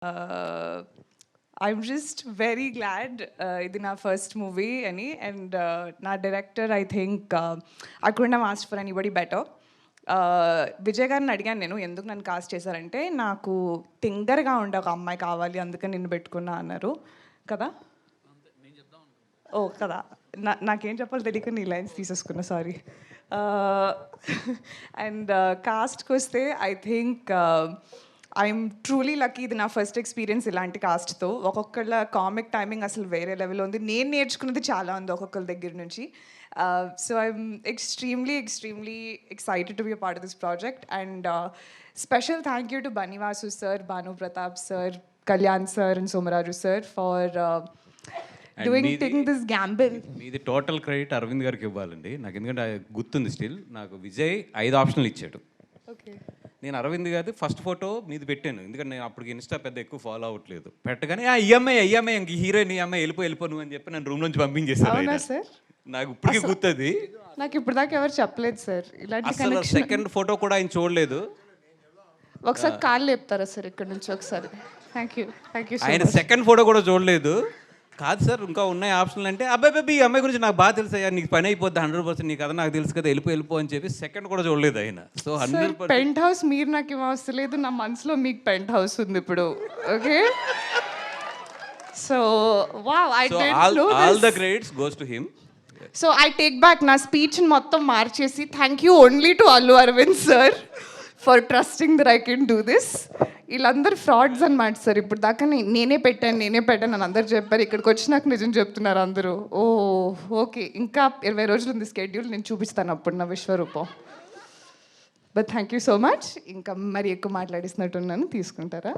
I'm just very glad ఇది నా first movie అని అండ్ నా director I think I couldn't have asked for anybody better. Vijay గారిని అడిగాను నేను ఎందుకు నన్ను కాస్ట్ చేశారంటే నాకు తింగర్గా ఉండే ఒక అమ్మాయి కావాలి అందుకని నిన్ను పెట్టుకున్నా అన్నారు కదా. ఓ కదా నాకేం చెప్పాలో తెలియక నీ లైన్స్ తీసేసుకున్నా సారీ. అండ్ కాస్ట్కి వస్తే I think I'm truly lucky. ఇది నా ఫస్ట్ ఎక్స్పీరియన్స్ ఇలాంటి కాస్ట్తో. ఒక్కొక్కళ్ళ కామిక్ టైమింగ్ అసలు వేరే లెవెల్లో ఉంది. నేను నేర్చుకున్నది చాలా ఉంది ఒక్కొక్కరి దగ్గర నుంచి. So I'm extremely excited to be a part of this project. And special thank you to బనివాసు sir, Bhanu Pratap sir, Kalyan sir and Somaraju sir for taking this gamble. మీది టోటల్ క్రెడిట్ అరవింద్ గారికి ఇవ్వాలండి నాకు, ఎందుకంటే గుర్తుంది స్టిల్. నాకు విజయ్ 5 ఆప్షన్లు ఇచ్చాడు. ఓకే, నేను అరవింద్ గారి ఫస్ట్ ఫోటో మీది పెట్టాను, ఎందుకంటే నేను అప్పటికి ఇన్స్టా పెద్ద ఎక్కువ ఫాలో అవ్వట్లేదు. పెట్టగానే ఈ అమ్మాయి ఇంక హీరోయిన్, ఈ అమ్మాయి వెళ్ళిపో నువ్వు అని చెప్పి నన్ను రూమ్ నుంచి పంపించేస్తాను. సార్ నాకు ఇప్పటికీ గుర్తుంది. నాకు ఇప్పుడు దాకా ఎవరు చెప్పలేదు సార్ ఇలాంటి. అసలు సెకండ్ ఫోటో కూడా ఆయన చూడలేదు. ఒకసారి కాళ్ళు లేపుతారా సార్ ఇక్కడ నుంచి ఒకసారి? థ్యాంక్ యూ ఆయన సెకండ్ ఫోటో కూడా చూడలేదు. కాదు సార్ ఇంకా ఉన్నాయి ఆప్షన్లు అంటే, అబ్బాయి ఈ అమ్మాయి గురించి నాకు బాగా తెలుసు అయ్యా, నీకు పని అయిపోద్ది 100%, నీకు కదా నాకు తెలుసు కదా, వెళ్ళిపో అని చెప్పి సెకండ్ కూడా చూడలేదు ఆయన. సో 100% పెంట్ హౌస్ మీరు నాకు ఏం అవసరం లేదు, నా మనసులో మీకు పెంట్ హౌస్ ఉంది ఇప్పుడు. Okay, so wow, I did know this. All the credits goes to him. So I take back నా స్పీచ్ని మొత్తం మార్చేసి thank you only to Allu Aravind sir for trusting that I can do this. వీళ్ళందరూ frauds అనమాట sir. ఇప్పుడు దాకా నేనే పెట్టాను అని అందరు చెప్పారు. ఇక్కడికి వచ్చి నాకు నిజం చెప్తున్నారు అందరూ. ఓ ఓకే, ఇంకా 20 రోజులు ఉంది స్కెడ్యూల్, నేను చూపిస్తాను అప్పుడు నా విశ్వరూపం. But thank you so much. ఇంకా మరి ఎక్కువ మాట్లాడిస్తున్నట్టున్నాను, తీసుకుంటారా?